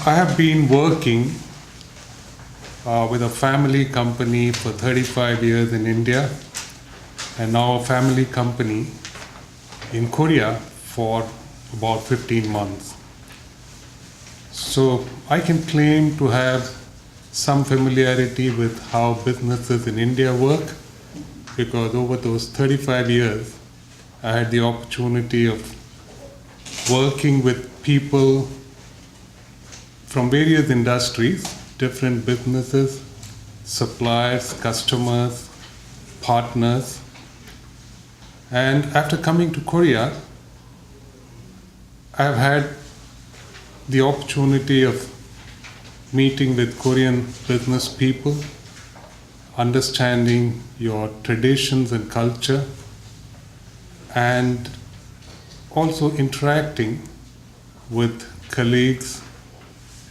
I have been working with a family company for 35 years in India, and now a family company in Korea for about 15 months. So I can claim to have some familiarity with how businesses in India work, because over those 35 years, I had the opportunity of working with people from various industries, different businesses, suppliers, customers, partners. And after coming to Korea, I've had the opportunity of meeting with Korean business people, understanding your traditions and culture, and also interacting with colleagues,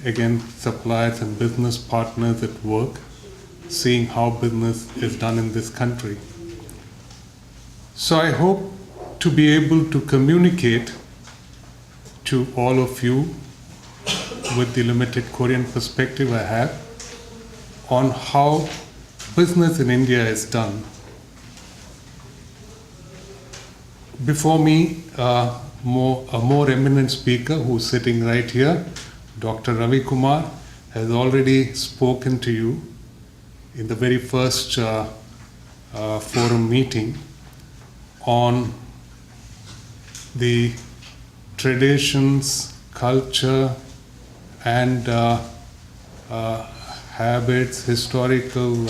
again, suppliers and business partners at work, seeing how business is done in this country. So I hope to be able to communicate to all of you with the limited Korean perspective I have on how business in India is done. Before me, a more eminent speaker who's sitting right here, Dr. Ravi Kumar, has already spoken to you in the very first forum meeting on the traditions, culture, and habits, historical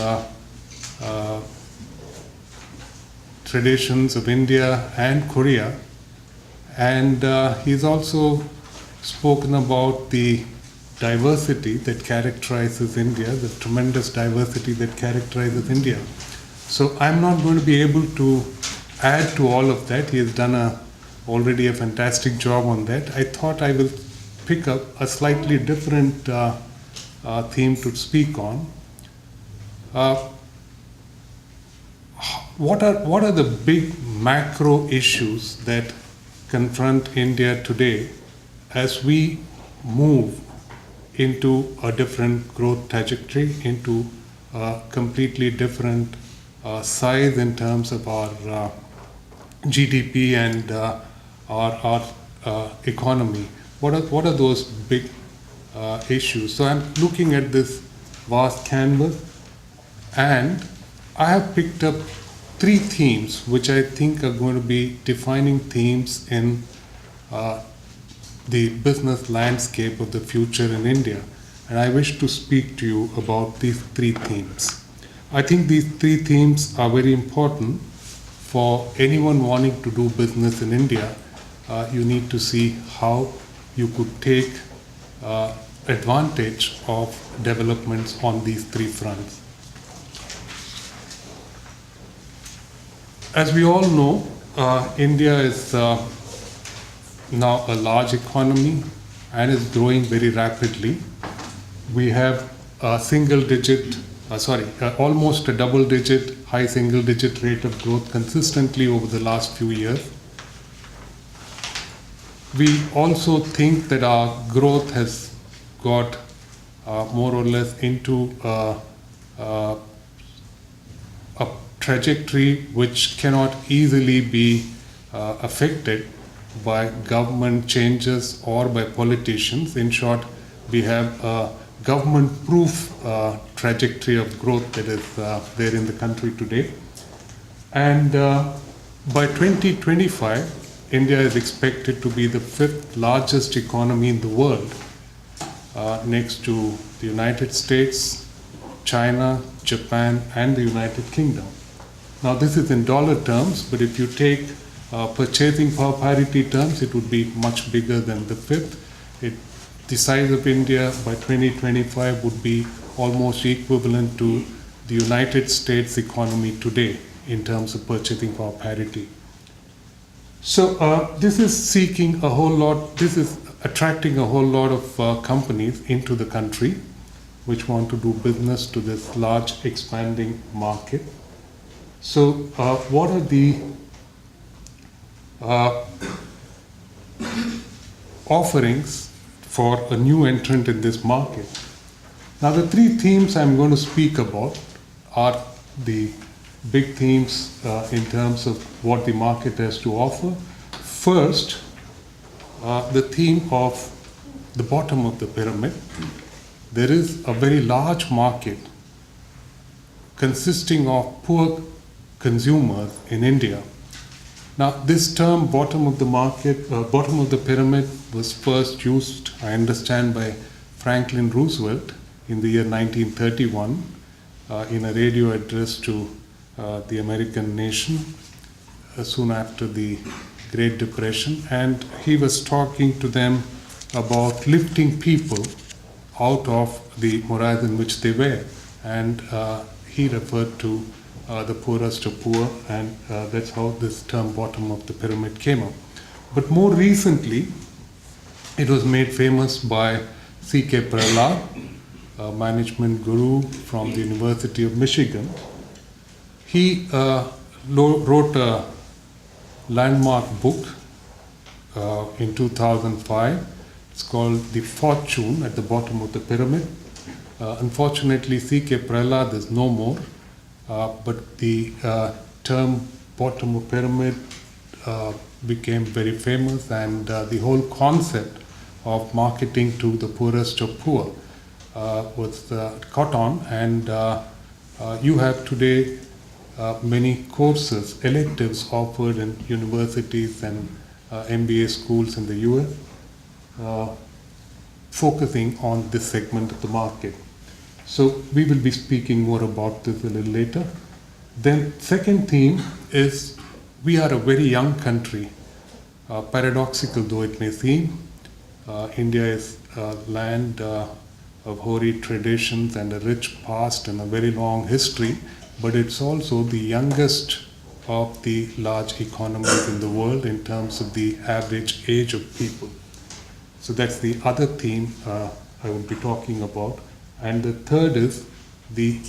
traditions of India and Korea. And he's also spoken about the diversity that characterizes India, the tremendous diversity that characterizes India. So I'm not going to be able to add to all of that. He has done already a fantastic job on that. I thought I will pick up a slightly different theme to speak on. What are the big macro issues that confront India today as we move into a different growth trajectory, into a completely different size in terms of our GDP and our economy? What are those big issues? So I'm looking at this vast canvas, and I have picked up 3 themes which I think are going to be defining themes in the business landscape of the future in India. And I wish to speak to you about these 3 themes. I think these 3 themes are very important for anyone wanting to do business in India. You need to see how you could take advantage of developments on these 3 fronts. As we all know, India is now a large economy and is growing very rapidly. We have almost a double-digit, high single-digit rate of growth consistently over the last few years. We also think that our growth has got more or less into a trajectory which cannot easily be affected by government changes or by politicians. In short, we have a government-proof trajectory of growth that is there in the country today. And by 2025, India is expected to be the 5th largest economy in the world, next to the United States, China, Japan, and the United Kingdom. Now this is in dollar terms, but if you take purchasing power parity terms, it would be much bigger than the 5th. The size of India by 2025 would be almost equivalent to the United States economy today in terms of purchasing power parity. So this is attracting a whole lot of companies into the country which want to do business to this large expanding market. So what are the offerings for a new entrant in this market. Now, the three themes I'm going to speak about are the big themes in terms of what the market has to offer. First, the theme of the bottom of the pyramid. There is a very large market consisting of poor consumers in India. Now, this term bottom of the market, bottom of the pyramid was first used, I understand, by Franklin Roosevelt in the year 1931 in a radio address to the American nation soon after the Great Depression, and he was talking to them about lifting people out of the morass in which they were, and he referred to the poorest of poor, and that's how this term bottom of the pyramid came up. But more recently, it was made famous by C.K. Prahlad, a management guru from the University of Michigan. He wrote a landmark book in 2005. It's called The Fortune at the Bottom of the Pyramid. Unfortunately, C.K. Prahlad is no more, but the term bottom of pyramid became very famous, and the whole concept of marketing to the poorest of poor was caught on, and you have today many courses, electives offered in universities and MBA schools in the US, focusing on this segment of the market. So we will be speaking more about this a little later. Then second theme is we are a very young country, paradoxical though it may seem. India is a land of hoary traditions and a rich past and a very long history, but it's also the youngest of the large economies in the world in terms of the average age of people. So that's the other theme I will be talking about. And the third is the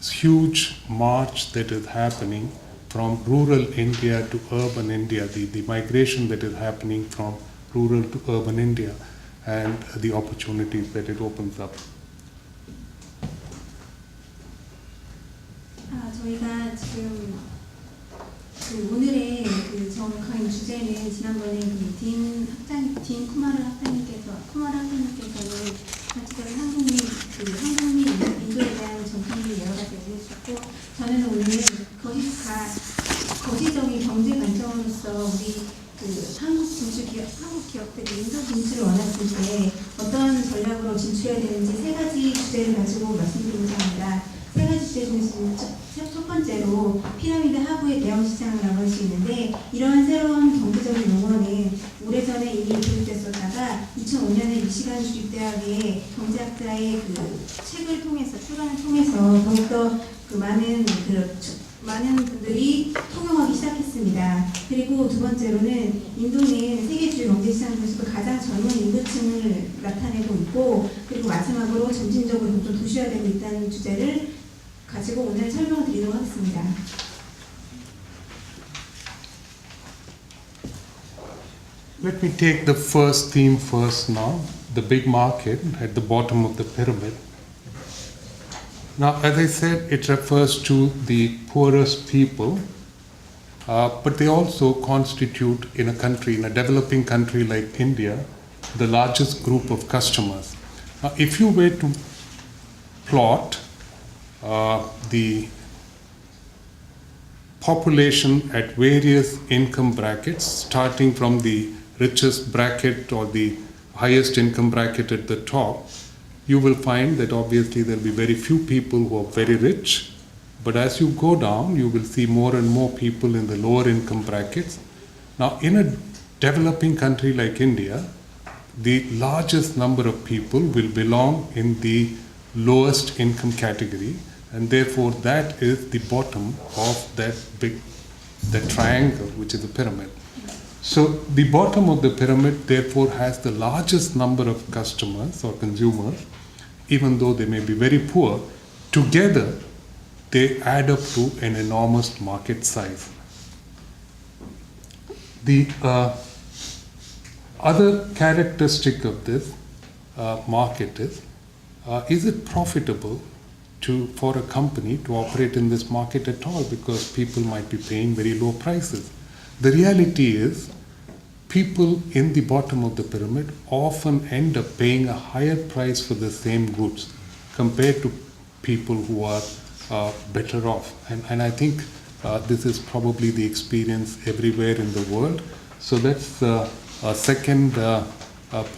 huge march that is happening from rural India to urban India, the migration that is happening from rural to urban India, and the opportunities that it opens up. 저희가 지금 오늘의 정확한 주제는 지난번에 딘 쿠마르 학장님께서는 가지고 한국 및 인도에 대한 전통을 여러 가지 얘기해주셨고, 저는 오늘 거시적인 경제 관점으로서 우리 한국 기업들이 인도 진출을 원했을 때 어떤 전략으로 진출해야 되는지 세 가지 주제를 가지고 말씀드리고자 합니다. 세 가지 주제 중에서 첫 번째로 피라미드 하부의 대형 시장이라고 할 수 있는데, 이러한 새로운 경제적인 용어는 오래전에 이미 도입됐었다가 2005년에 미시간 주립대학의 경제학자의 책을 통해서 출간을 통해서 더욱더 많은 분들이 통용하기 시작했습니다. 그리고 두 번째로는 인도는 세계주요 경제시장 중에서도 가장 젊은 인구층을 나타내고 있고, 그리고 마지막으로 점진적으로 좀 도시화되고 있다는 주제를 가지고 오늘 설명을 드리도록 하겠습니다. Let me take the first theme first now, the big market at the bottom of the pyramid. Now, as I said, it refers to the poorest people, but they also constitute in a developing country like India, the largest group of customers. Now, if you were to plot the population at various income brackets, starting from the richest bracket or the highest income bracket at the top, you will find that obviously there will be very few people who are very rich, but as you go down, you will see more and more people in the lower income brackets. Now, in a developing country like India, the largest number of people will belong in the lowest income category, and therefore that is the bottom of that triangle, which is the pyramid. So the bottom of the pyramid therefore has the largest number of customers or consumers, even though they may be very poor. Together they add up to an enormous market size. The other characteristic of this market is it profitable for a company to operate in this market at all, because people might be paying very low prices. The reality is people in the bottom of the pyramid often end up paying a higher price for the same goods compared to people who are better off. And I think this is probably the experience everywhere in the world. So that's a second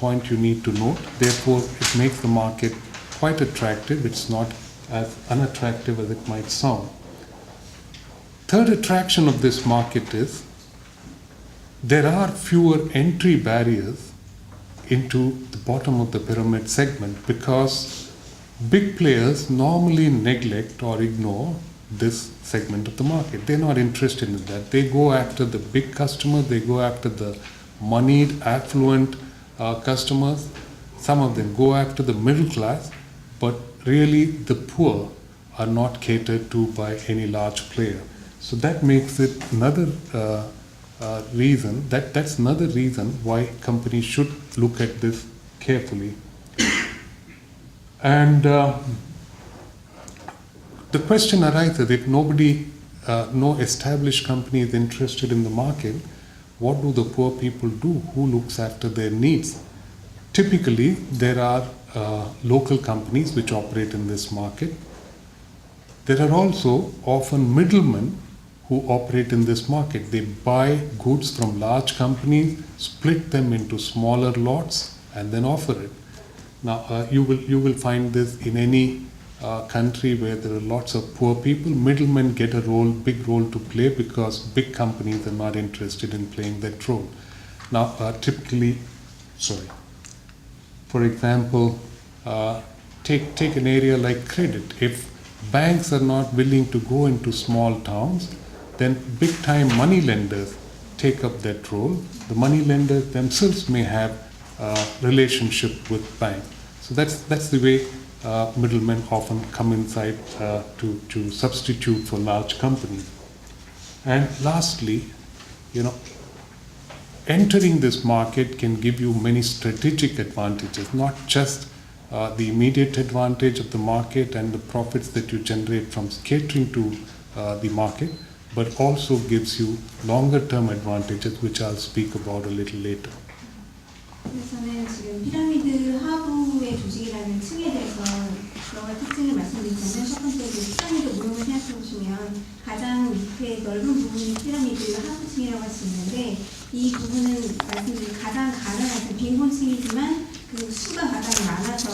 point you need to note. Therefore, it makes the market quite attractive. It's not as unattractive as it might sound. Third attraction of this market is there are fewer entry barriers into the bottom of the pyramid segment, because big players normally neglect or ignore this segment of the market. They're not interested in that. They go after the big customers, they go after the moneyed, affluent customers. Some of them go after the middle class, but really the poor are not catered to by any large player. So that makes it another reason, that's another reason why companies should look at this carefully. And the question arises, if no established company is interested in the market, what do the poor people do? Who looks after their needs? Typically, there are local companies which operate in this market. There are also often middlemen who operate in this market. They buy goods from large companies, split them into smaller lots, and then offer it. Now, you will find this in any country where there are lots of poor people. Middlemen get a big role to play, because big companies are not interested in playing that role. Now, for example, take an area like credit. If banks are not willing to go into small towns, then big-time money lenders take up that role. The money lenders themselves may have a relationship with banks. So that's the way middlemen often come inside to substitute for large companies. And lastly, entering this market can give you many strategic advantages, not just the immediate advantage of the market and the profits that you generate from catering to the market, but also gives you longer-term advantages, which I'll speak about a little later. 저는 지금 피라미드 하부의 조직이라는 층에 대해서 여러 가지 특징을 말씀드리자면, 첫 번째 피라미드 모형을 생각해 보시면 가장 밑에 넓은 부분이 피라미드 하부층이라고 할 수 있는데, 이 부분은 말씀드린 가장 가난한 빈곤층이지만 그 수가 가장 많아서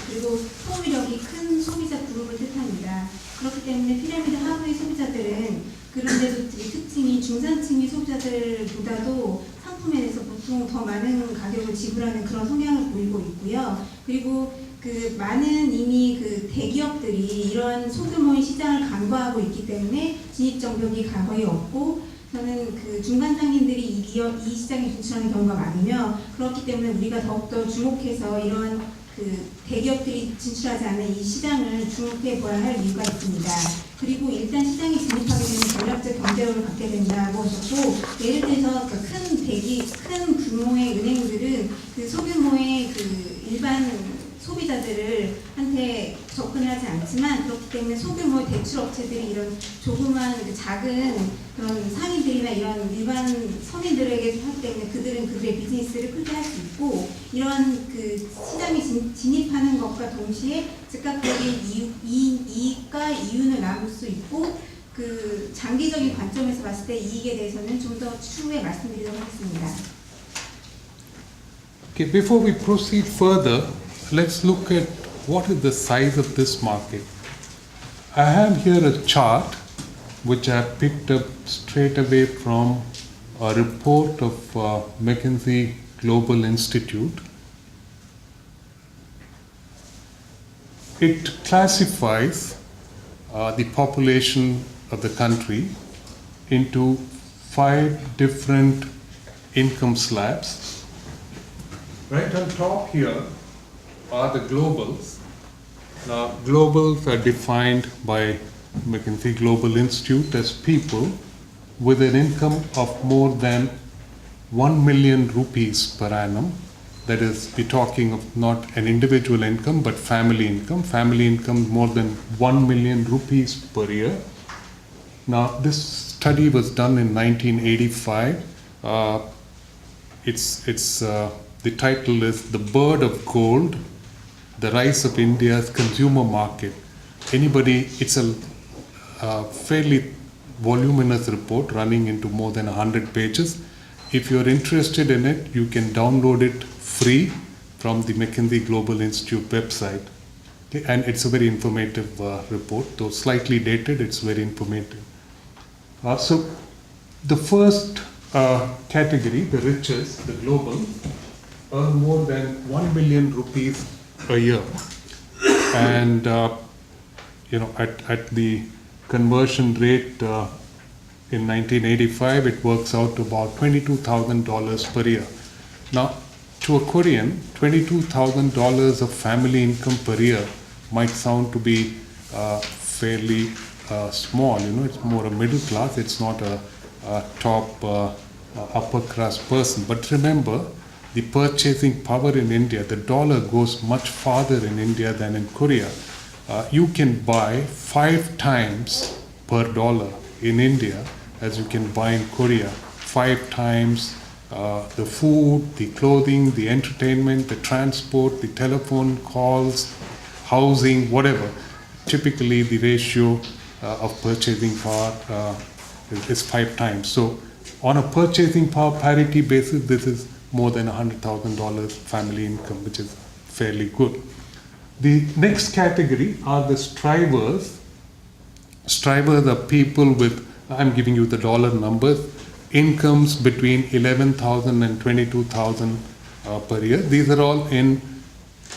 그리고 소비력이 큰 소비자 그룹을 뜻합니다. 그렇기 때문에 피라미드 하부의 소비자들은 그런데도 특징이 중산층의 소비자들보다도 상품에 대해서 보통 더 많은 가격을 지불하는 그런 성향을 보이고 있고요. 그리고 그 많은 이미 그 대기업들이 이런 소규모의 시장을 간과하고 있기 때문에 진입 장벽이 거의 없고, 저는 그 중간 상인들이 이 시장에 진출하는 경우가 많으며, 그렇기 때문에 우리가 더욱더 주목해서 이런 그 대기업들이 진출하지 않은 이 시장을 주목해 보아야 할 이유가 있습니다. 그리고 일단 시장에 진입하게 되면 전략적 경제력을 갖게 된다고 하셨고, 예를 들어서 큰 규모의 은행들은 그 소규모의 그 일반 소비자들을 한테 접근을 하지 않지만, 그렇기 때문에 소규모의 대출업체들이 이런 조그만 작은 그런 상인들이나 이런 일반 서민들에게 하기 때문에 그들은 그들의 비즈니스를 크게 할 수 있고, 이런 그 시장에 진입하는 것과 동시에 즉각적인 이익과 이윤을 나눌 수 있고, 그 장기적인 관점에서 봤을 때 이익에 대해서는 좀 더 추후에 말씀드리도록 하겠습니다. Okay, before we proceed further, let's look at what is the size of this market. I have here a chart which I picked up straight away from a report of McKinsey Global Institute. It classifies the population of the country into 5 different income slabs. Right on top here are the globals. Now, globals are defined by McKinsey Global Institute as people with an income of more than 1 million rupees per annum That is, we're talking of not an individual income, but family income. Family income more than 1 million rupees per year. Now, this study was done in 1985. The title is "The Bird of Gold: The Rise of India's Consumer Market." It's a fairly voluminous report running into more than 100 pages. If you're interested in it, you can download it free from the McKinsey Global Institute website. Okay? And it's a very informative report, though slightly dated, it's very informative. So the first category, the richest, the global, earn more than 1 million rupees a year. And at the conversion rate in 1985, it works out to about $22,000 per year. Now, to a Korean, $22,000 of family income per year might sound to be fairly small. It's more a middle class. It's not a top upper class person. But remember, the purchasing power in India, the dollar goes much farther in India than in Korea. You can buy 5 times per dollar in India as you can buy in Korea. 5 times the food, the clothing, the entertainment, the transport, the telephone calls, housing, whatever. Typically, the ratio of purchasing power is 5 times. So, on a purchasing power parity basis, this is more than $100,000 family income, which is fairly good. The next category are the strivers. Strivers are people with, I'm giving you the dollar numbers, incomes between $11,000 and $22,000 per year. These are all in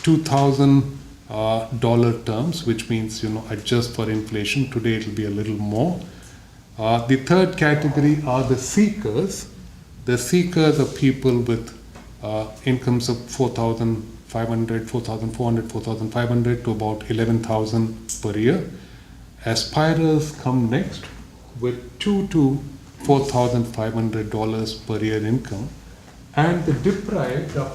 $2,000 terms, which means, adjust for inflation. Today it will be a little more. The third category are the seekers. The seekers are people with incomes of $4,500, $4,400, $4,500 to about $11,000 per year. Aspirers come next with $2,000 to $4,500 per year income, and the deprived are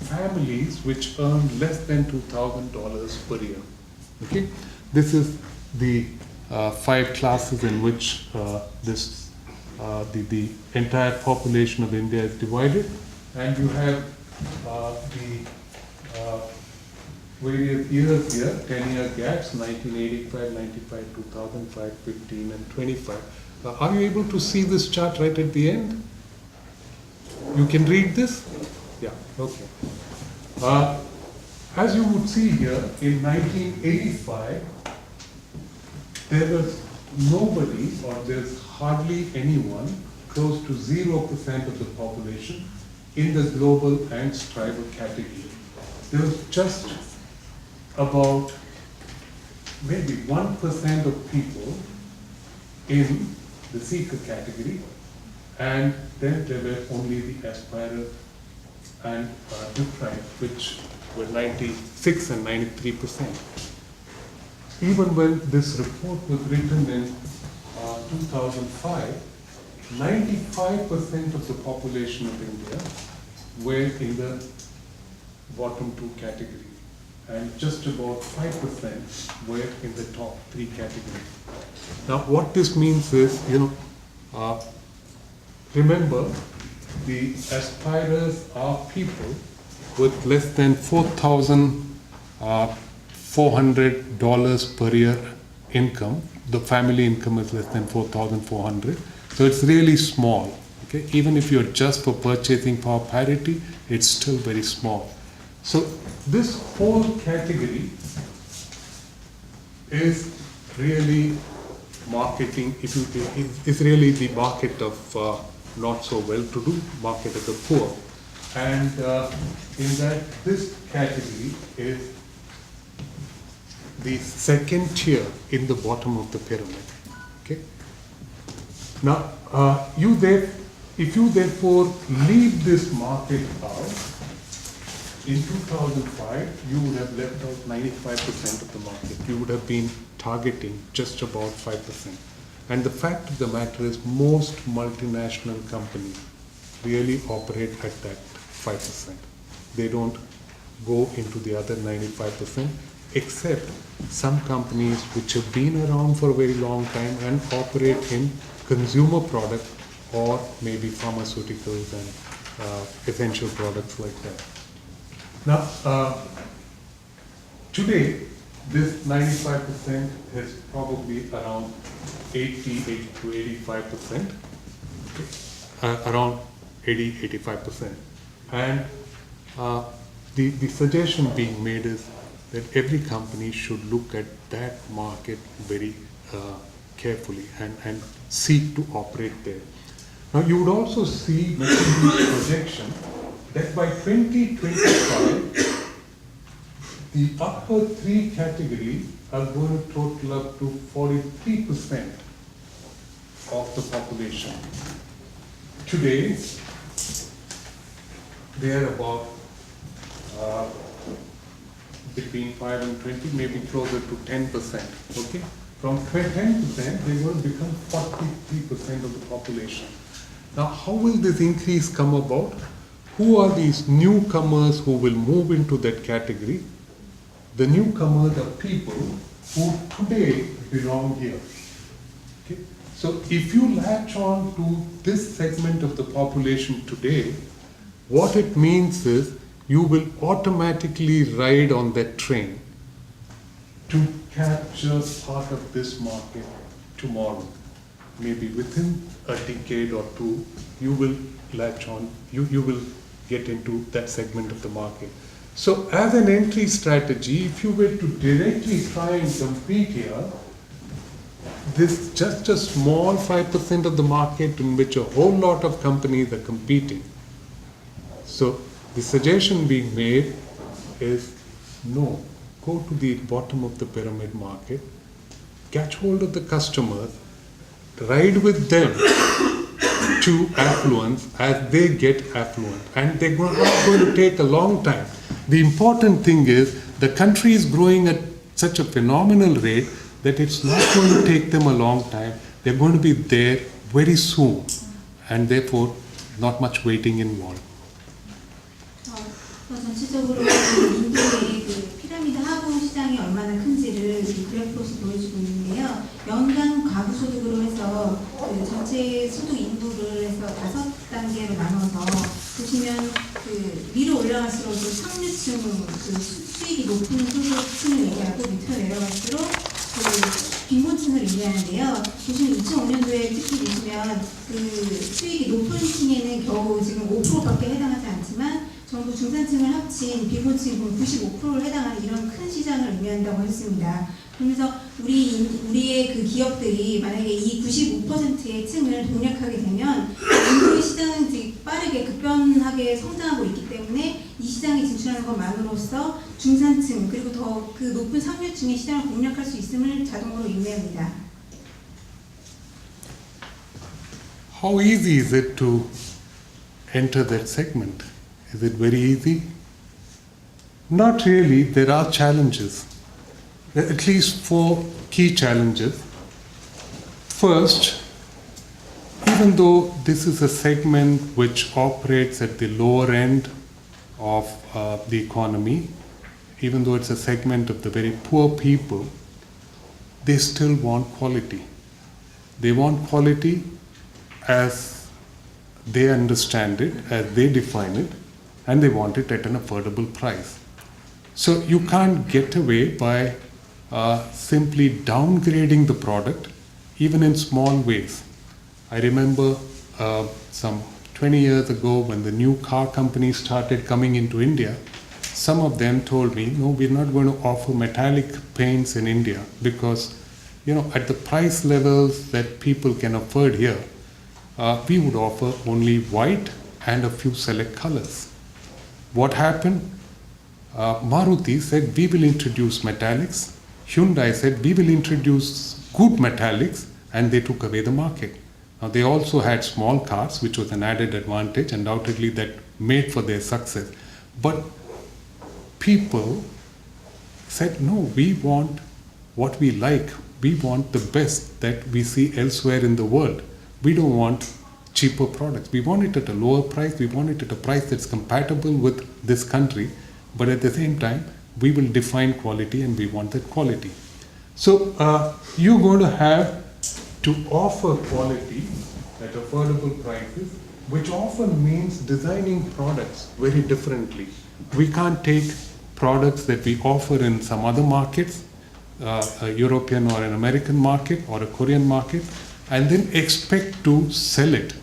families which earn less than $2,000 per year. Okay, this is the 5 classes in which the entire population of India is divided, and you have the various years here, 10-year gaps, 1985, 95, 2005, 15, and 25. Are you able to see this chart right at the end? You can read this? Yeah, okay. As you would see here, in 1985, there was nobody, or there's hardly anyone, close to 0% of the population in the global and striver category. There was just about maybe 1% of people in the seeker category, and then there were only the aspirers and deprived, which were 96 and 93%. Even when this report was written in 2005, 95% of the population of India were in the bottom 2 categories, and just about 5% were in the top 3 categories. Now, what this means is, remember, the aspirers are people with less than $4,400 per year income. The family income is less than $4,400. So it's really small. Okay? Even if you adjust for purchasing power parity, it's still very small. So this whole category is really marketing. It's really the market of not so well-to-do, market of the poor. And in that, this category is the second tier in the bottom of the pyramid. Okay. Now, if you therefore leave this market out, in 2005, you would have left out 95% of the market. You would have been targeting just about 5%. And the fact of the matter is, most multinational companies really operate at that 5%. they don't go into the other 95%, except some companies which have been around for a very long time and operate in consumer product or maybe pharmaceuticals and essential products like that. Now, today, this 95% is probably around 80 to 85%, around 80-85%. And the suggestion being made is that every company should look at that market very carefully and seek to operate there. Now, you would also see McKinsey's projection that by 2025, the upper three categories are going to total up to 43% of the population. Today, they are about between 5 and 20, maybe closer to 10%. Okay, from 10%, they're going to become 43% of the population. Now, how will this increase come about? Who are these newcomers who will move into that category? The newcomers are people who today belong here. Okay? So if you latch on to this segment of the population today, what it means is you will automatically ride on that train to capture part of this market tomorrow. Maybe within a decade or two, you will latch on, you will get into that segment of the market. So as an entry strategy, if you were to directly try and compete here, this just a small 5% of the market in which a whole lot of companies are competing. So the suggestion being made is no, go to the bottom of the pyramid market, catch hold of the customers, ride with them to affluence as they get affluent, and they're not going to take a long time. The important thing is the country is growing at such a phenomenal rate that it's not going to take them a long time. They're going to be there very soon, and therefore not much waiting involved. 전체적으로 인도의 그 피라미드 하부 시장이 얼마나 큰지를 그래프로서 보여주고 있는데요. 연간 가구 소득으로 해서 그 전체 소득 인구를 해서 5단계로 나눠서 보시면 그 위로 올라갈수록 그 상류층 그 수익이 높은 소득층을 얘기하고 밑으로 내려갈수록 그 빈곤층을 의미하는데요. 보시면 2005년도에 특히 보시면 그 수익이 높은 층에는 겨우 지금 5%밖에 해당하지 않지만 전부 중산층을 합친 빈곤층 95%를 해당하는 이런 큰 시장을 의미한다고 했습니다. 그러면서 우리의 그 기업들이 만약에 이 95%의 층을 공략하게 되면 인도의 시장은 빠르게 급변하게 성장하고 있기 때문에 이 시장에 진출하는 것만으로써 중산층 그리고 더 그 높은 상류층의 시장을 공략할 수 있음을 자동으로 의미합니다. How easy is it to enter that segment? Is it very easy? Not really. There are challenges. There are at least 4 key challenges. First, even though this is a segment which operates at the lower end of the economy, even though it's a segment of the very poor people, they still want quality. They want quality as they understand it, as they define it, and they want it at an affordable price. So you can't get away by simply downgrading the product, even in small ways. I remember some 20 years ago when the new car companies started coming into India, some of them told me, no, we're not going to offer metallic paints in India because, you know, at the price levels that people can afford here, we would offer only white and a few select colors. What happened? Maruti said, we will introduce metallics. Hyundai said, we will introduce good metallics, and they took away the market. Now, they also had small cars, which was an added advantage, undoubtedly that made for their success. But people said, no, we want what we like. We want the best that we see elsewhere in the world. We don't want cheaper products. We want it at a lower price. We want it at a price that's compatible with this country. But at the same time, we will define quality and we want that quality. So you're going to have to offer quality at affordable prices, which often means designing products very differently. We can't take products that we offer in some other markets, a European or an American market or a Korean market, and then expect to sell it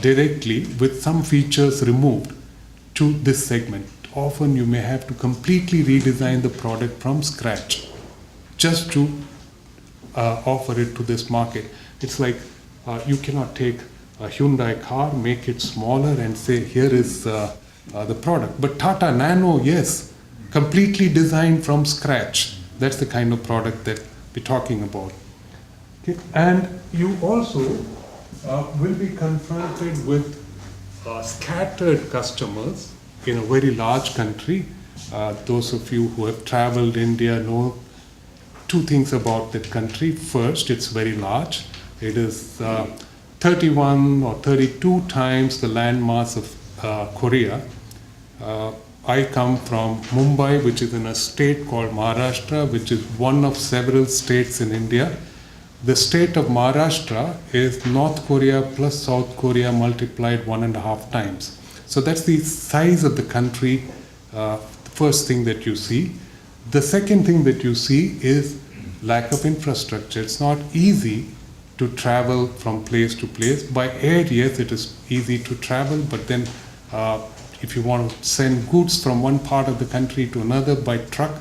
directly with some features removed to this segment. Often you may have to completely redesign the product from scratch just to offer it to this market. It's like you cannot take a Hyundai car, make it smaller and say, here is the product. But Tata Nano, yes, completely designed from scratch. That's the kind of product that we're talking about. Okay. And you also will be confronted with scattered customers in a very large country. Those of you who have traveled India know two things about that country. First, it's very large. It is 31 or 32 times the landmass of Korea. I come from Mumbai, which is in a state called Maharashtra, which is one of several states in India. The state of Maharashtra is North Korea plus South Korea multiplied 1.5 times. So that's the size of the country, the first thing that you see. The second thing that you see is lack of infrastructure. It's not easy to travel from place to place. By air, yes, it is easy to travel, but then if you want to send goods from one part of the country to another by truck,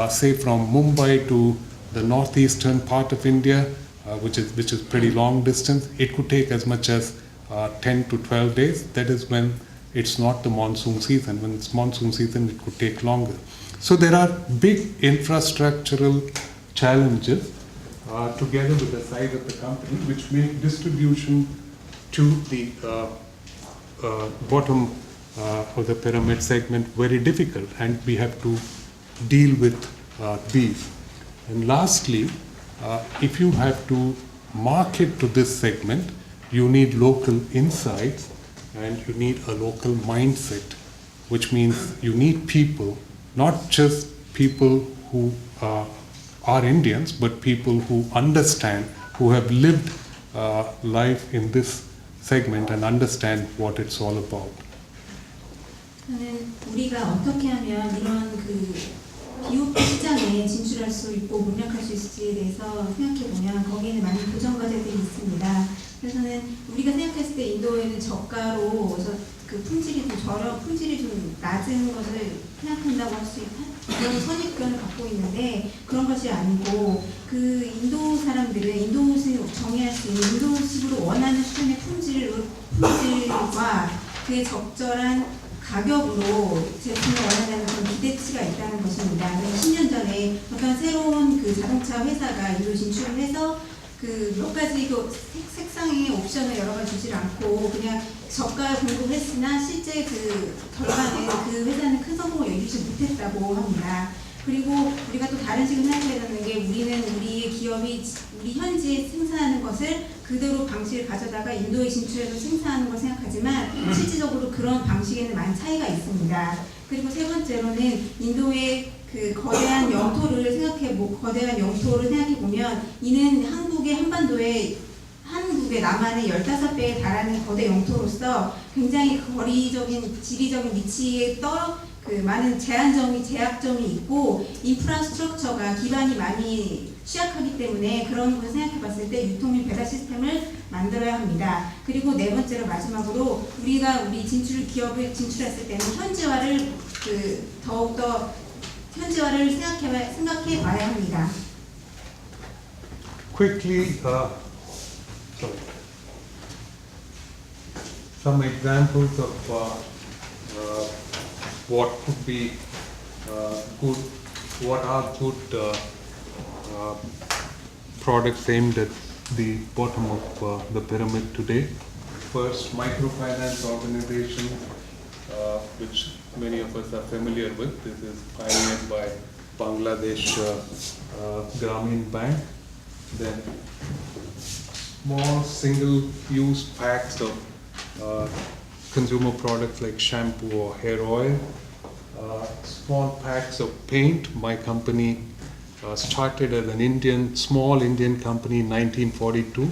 say from Mumbai to the northeastern part of India, which is pretty long distance, it could take as much as 10 to 12 days. That is when it's not the monsoon season. When it's monsoon season, it could take longer. So there are big infrastructural challenges together with the size of the company, which make distribution to the bottom of the pyramid segment very difficult, and we have to deal with these. And lastly, if you have to market to this segment, you need local insights and you need a local mindset, which means you need people, not just people who are Indians, but people who understand, who have lived life in this segment and understand what it's all about. 저는 우리가 어떻게 하면 이런 비오피 시장에 진출할 수 있고 공략할 수 있을지에 대해서 생각해보면 거기에는 많은 도전 과제들이 있습니다. 그래서는 우리가 생각했을 때 인도에는 저가로 그 품질이 좀 낮은 것을 생각한다고 할 수 있는 그런 선입견을 갖고 있는데, 그런 것이 아니고 그 인도 사람들은 인도식을 정의할 수 있는 인도식으로 원하는 수준의 품질과 그에 적절한 가격으로 제품을 원한다는 그런 기대치가 있다는 것입니다. 그래서 10년 전에 어떤 새로운 그 자동차 회사가 인도 진출을 해서 그 몇 가지 그 색상의 옵션을 여러 가지 주지 않고 그냥 저가 공급을 했으나 실제 그 결과는 그 회사는 큰 성공을 이루지 못했다고 합니다. 그리고 우리가 또 다른 식으로 생각해야 되는 게, 우리는 우리의 기업이 우리 현지에 생산하는 것을 그대로 방식을 가져다가 인도에 진출해서 생산하는 걸 생각하지만 실질적으로 그런 방식에는 많은 차이가 있습니다. 그리고 세 번째로는 인도의 그 거대한 영토를 생각해 보면 이는 한국의 남한의 15배에 달하는 거대 영토로서 굉장히 거리적인 지리적인 위치에 많은 제약점이 있고 인프라스트럭처가 기반이 많이 취약하기 때문에 그런 것을 생각해 봤을 때 유통 및 배달 시스템을 만들어야 합니다. 그리고 네 번째로 마지막으로 우리 기업을 진출했을 때는 현지화를 더욱더 생각해 봐야 합니다. Quickly, some examples of what could be good, what are good products aimed at the bottom of the pyramid today. First, microfinance organization, which many of us are familiar with. This is pioneered by Bangladesh Grameen Bank. Then small single-use packs of consumer products like shampoo or hair oil, small packs of paint. My company started as an small Indian company in 1942.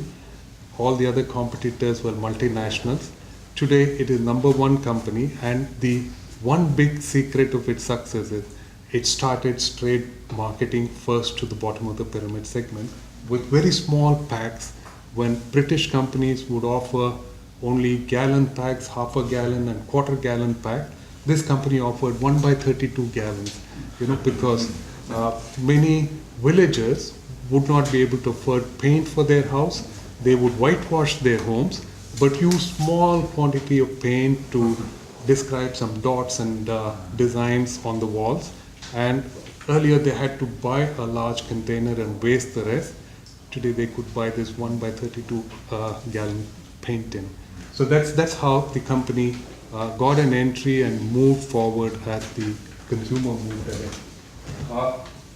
All the other competitors were multinationals. Today it is #1 company, and the one big secret of its success is it started straight marketing first to the bottom of the pyramid segment with very small packs. When British companies would offer only gallon packs, half a gallon and quarter gallon pack, this company offered 1/32 gallons, because many villagers would not be able to afford paint for their house. They would whitewash their homes, but use small quantity of paint to describe some dots and designs on the walls. And earlier they had to buy a large container and waste the rest. Today they could buy this 1/32 gallon paint tin. So that's how the company got an entry and moved forward as the consumer moved ahead.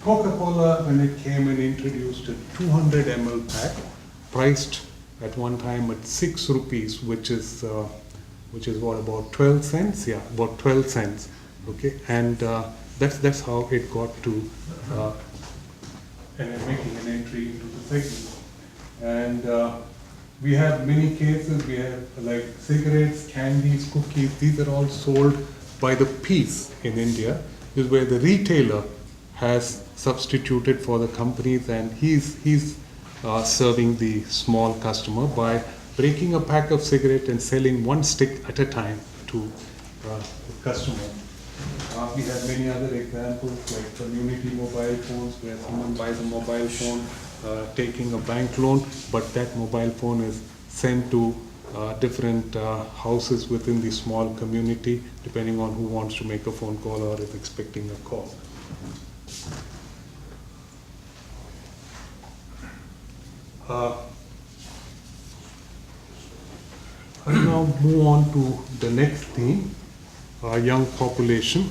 Coca-Cola, when it came and introduced a 200 ml pack, priced at one time at 6 rupees, which is what, about 12 cents? Yeah, about 12 cents. Okay, and that's how it got to and making an entry into the segment. And we have many cases. We have like cigarettes, candies, cookies. These are all sold by the piece in India. This is where the retailer has substituted for the companies, and he's serving the small customer by breaking a pack of cigarette and selling one stick at a time to the customer. We have many other examples like community mobile phones, where someone buys a mobile phone taking a bank loan, but that mobile phone is sent to different houses within the small community, depending on who wants to make a phone call or is expecting a call. I'll now move on to the next theme, young population.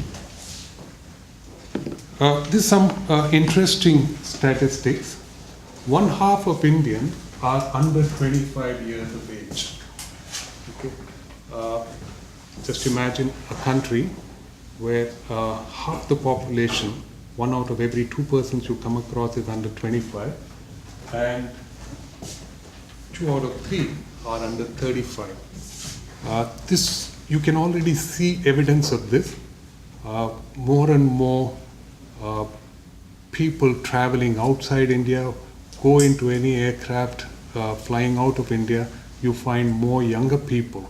This is some interesting statistics. 1/2 of Indians are under 25 years of age. Okay. Just imagine a country where half the population, 1 out of every 2 persons you come across is under 25, and 2 out of 3 are under 35. This, you can already see evidence of this. More and more people traveling outside India, go into any aircraft flying out of India, you find more younger people,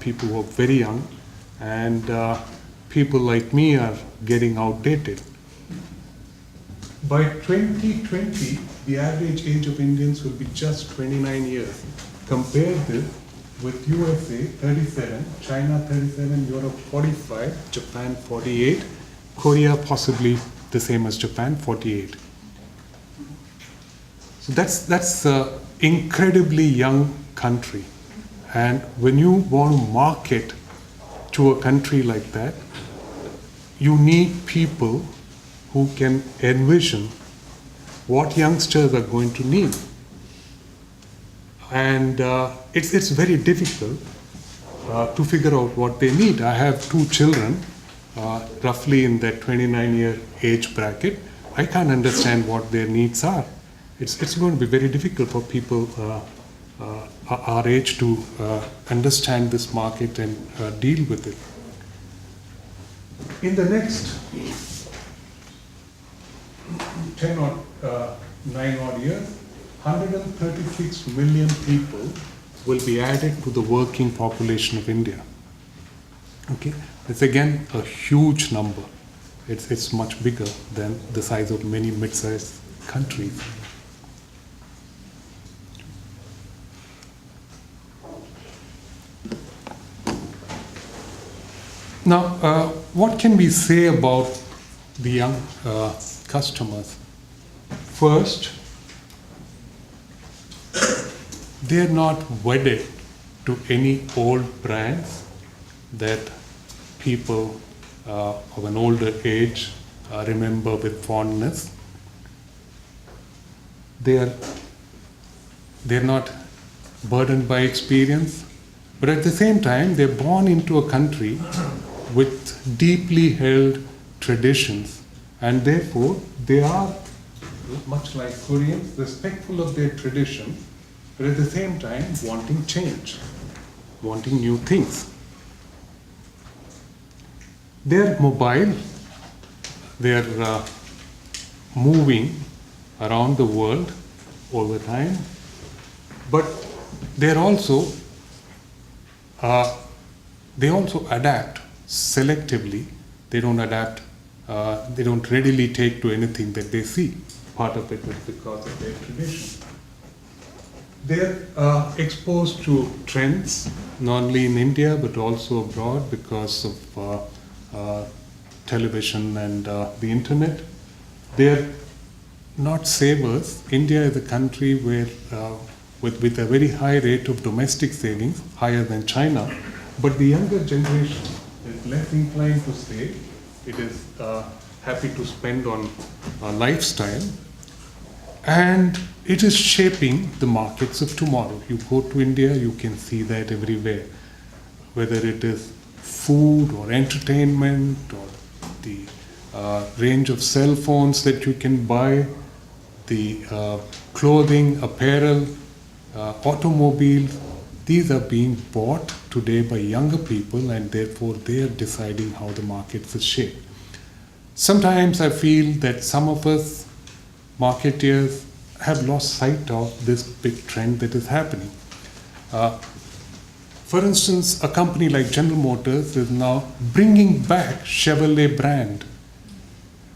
people who are very young, and people like me are getting outdated. By 2020, the average age of Indians will be just 29 years. Compare this with USA 37, China 37, Europe 45, Japan 48, Korea possibly the same as Japan, 48. So that's an incredibly young country. And when you want to market to a country like that, you need people who can envision what youngsters are going to need. And it's very difficult to figure out what they need. I have 2 children, roughly in that 29-year age bracket. I can't understand what their needs are. It's going to be very difficult for people our age to understand this market and deal with it. In the next 10 or 9 odd years, 136 million people will be added to the working population of India. Okay, it's again a huge number. It's much bigger than the size of many mid-sized countries. Now, what can we say about the young customers? First, they're not wedded to any old brands that people of an older age remember with fondness. They are they're not burdened by experience, but at the same time, they're born into a country with deeply held traditions, and therefore they are, much like Koreans, respectful of their tradition, but at the same time wanting change, wanting new things. They're mobile, they're moving around the world all the time, but they're also they also adapt selectively. They don't adapt. They don't readily take to anything that they see. Part of it is because of their tradition. They're exposed to trends, not only in India but also abroad because of television and the internet. They're not savers. India is a country where, with a very high rate of domestic savings, higher than China, but the younger generation is less inclined to save. It is happy to spend on lifestyle, and it is shaping the markets of tomorrow. You go to India, you can see that everywhere, whether it is food or entertainment or the range of cell phones that you can buy, the clothing, apparel, automobiles. These are being bought today by younger people, and therefore they are deciding how the markets is shaped. Sometimes I feel that some of us marketeers have lost sight of this big trend that is happening. For instance, a company like General Motors is now bringing back Chevrolet brand.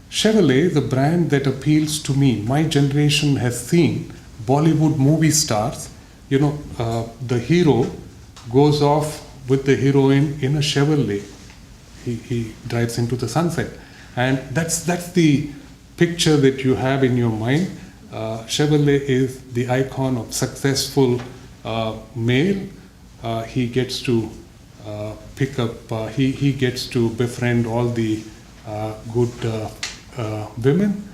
Chevrolet is a brand that appeals to me. My generation has seen Bollywood movie stars. You know, the hero goes off with the heroine in a Chevrolet. He drives into the sunset. And that's the picture that you have in your mind. Chevrolet is the icon of successful male. He gets to pick up, he gets to befriend all the good women.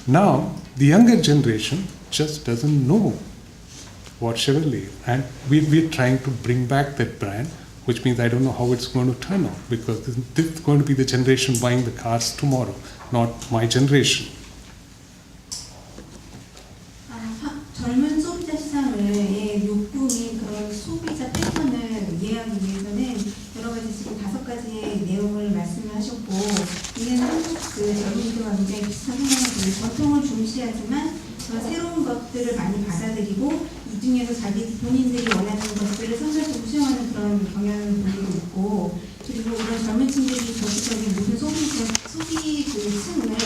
Now, the younger generation just doesn't know what Chevrolet is. And we're trying to bring back that brand, which means I don't know how it's going to turn out, because this is going to be the generation buying the cars tomorrow, not my generation. 젊은 소비자 시장의 욕구인 그런 소비자 패턴을 이해하기 위해서는 여러 가지 지금 5가지의 내용을 말씀을 하셨고, 이는 한국 그 젊은이들과 굉장히 비슷한 생각을 전통을 중시하지만 새로운 것들을 많이 받아들이고 이 중에서 본인들이 원하는 것들을 선별적으로 수용하는 그런 경향을 보이고 있고, 그리고 이런 젊은 층들이 전체적인 모든 소비 그 층을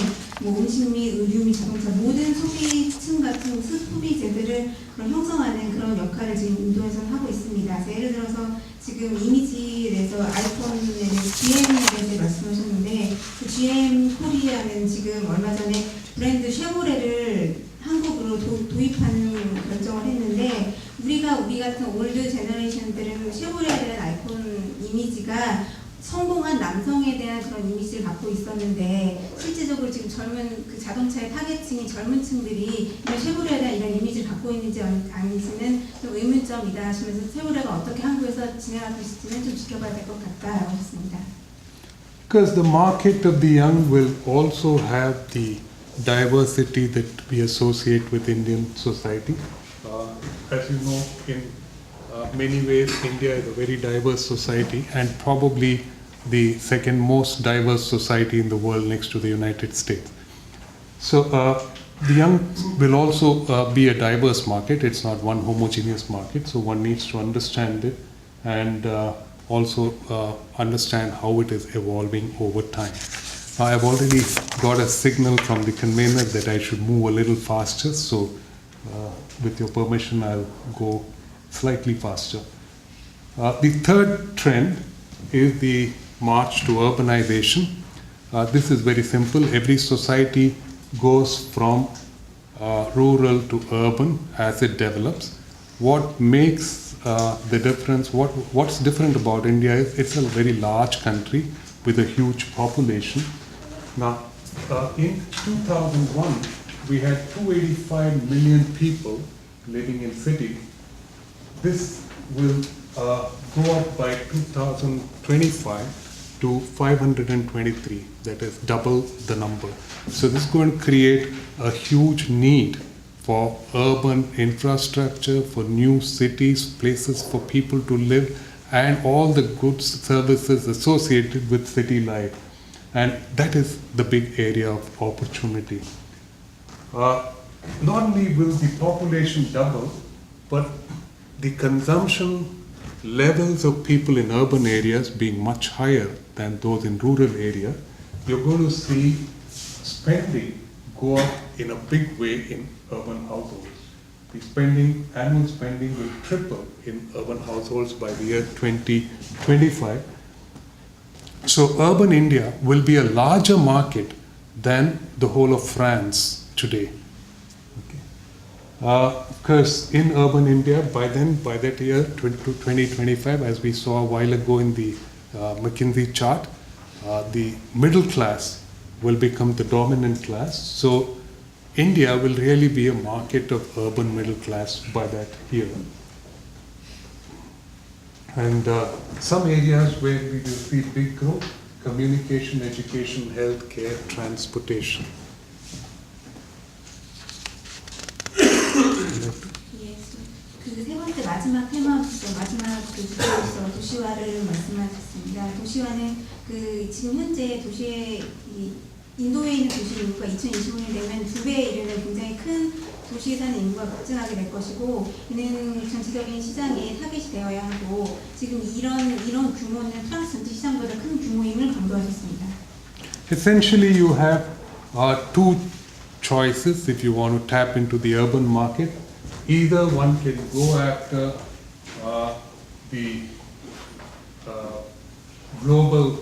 음식 및 의류 및 자동차 모든 소비층 같은 소비재들을 그런 형성하는 그런 역할을 지금 인도에서는 하고 있습니다. 예를 들어서 지금 이미지에서 아이폰에 GM에 대해서 말씀하셨는데, 그 GM 코리아는 지금 얼마 전에 브랜드 쉐보레를 한국으로 도입하는 결정을 했는데, 우리 같은 올드 제너레이션들은 쉐보레에 대한 아이폰 이미지가 성공한 남성에 대한 그런 이미지를 갖고 있었는데, 실제적으로 지금 젊은 그 자동차의 타겟층이 젊은 층들이 이런 쉐보레에 대한 이런 이미지를 갖고 있는지 아닌지는 좀 의문점이다 하시면서 쉐보레가 어떻게 한국에서 진행하고 있을지는 좀 지켜봐야 될 것 같다라고 했습니다. Because the market of the young will also have the diversity that we associate with Indian society. As you know, in many ways, India is a very diverse society, and probably the second most diverse society in the world next to the United States. So the young will also be a diverse market. It's not one homogeneous market, so one needs to understand it and also understand how it is evolving over time. I've already got a signal from the convener that I should move a little faster, so with your permission, I'll go slightly faster. The third trend is the march to urbanization. This is very simple. Every society goes from rural to urban as it develops. What makes the difference, what's different about India is it's a very large country with a huge population. Now, in 2001, we had 285 million people living in city, this will go up by 2025 to 523, that is double the number. So this is going to create a huge need for urban infrastructure, for new cities, places for people to live, and all the goods, services associated with city life. And that is the big area of opportunity. Not only will the population double, but the consumption levels of people in urban areas being much higher than those in rural areas, you're going to see spending go up in a big way in urban households. The annual spending will triple in urban households by the year 2025. So urban India will be a larger market than the whole of France today. Of course, in urban India, by that year, 2025, as we saw a while ago in the McKinsey chart, the middle class will become the dominant class. So India will really be a market of urban middle class by that year. And some areas where we will see big growth: communication, education, healthcare, transportation. 그 세 번째 마지막 테마부터 마지막 그 주제로서 도시화를 말씀하셨습니다. 도시화는 그 지금 현재 도시의 인도에 있는 도시 인구가 2025년 되면 2배에 이르는 굉장히 큰 도시에 사는 인구가 급증하게 될 것이고, 이는 전체적인 시장에 타깃이 되어야 하고, 지금 이런 규모는 프랑스 전체 시장보다 큰 규모임을 강조하셨습니다. Essentially, you have two choices if you want to tap into the urban market. Either one can go after the global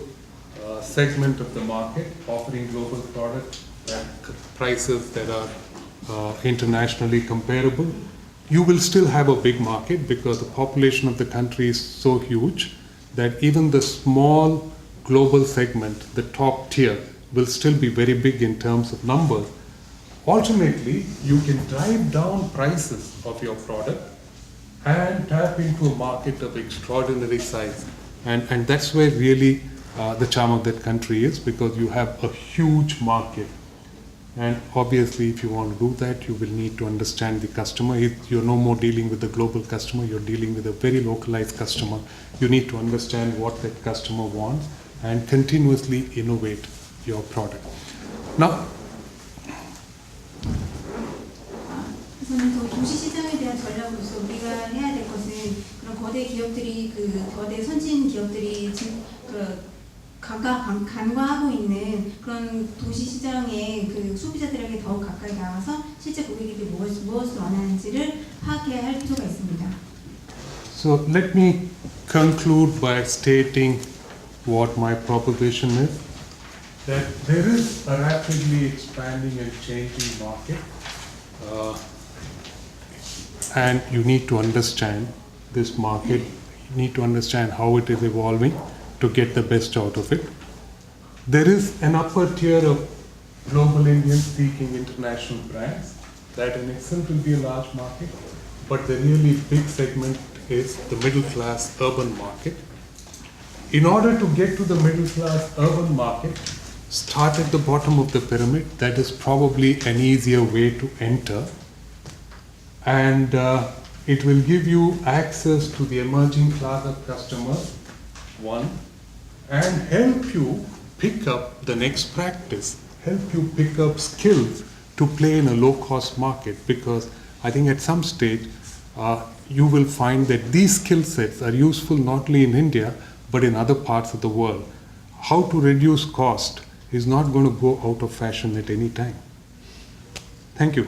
segment of the market, offering global products at prices that are internationally comparable. You will still have a big market because the population of the country is so huge that even the small global segment, the top tier, will still be very big in terms of numbers. Ultimately, you can drive down prices of your product and tap into a market of extraordinary size. And that's where really the charm of that country is, because you have a huge market. And obviously, if you want to do that, you will need to understand the customer. You're no more dealing with the global customer, you're dealing with a very localized customer. You need to understand what that customer wants and continuously innovate your product. Now, 우선은 도시 시장에 대한 전략으로서 우리가 해야 될 것은 그런 거대 기업들이 거대 선진 기업들이 간과하고 있는 그런 도시 시장의 소비자들에게 더욱 가까이 나와서 실제 고객들이 무엇을 원하는지를 파악해야 할 필요가 있습니다. So let me conclude by stating what my proposition is. That there is a rapidly expanding and changing market. And you need to understand this market, you need to understand how it is evolving to get the best out of it. There is an upper tier of global Indians seeking international brands. That in itself will be a large market, but the really big segment is the middle class urban market. In order to get to the middle class urban market, start at the bottom of the pyramid. That is probably an easier way to enter. And it will give you access to the emerging class of customers, one, and help you pick up the next practice, help you pick up skills to play in a low-cost market, because I think at some stage you will find that these skill sets are useful not only in India but in other parts of the world. How to reduce cost is not going to go out of fashion at any time. Thank you.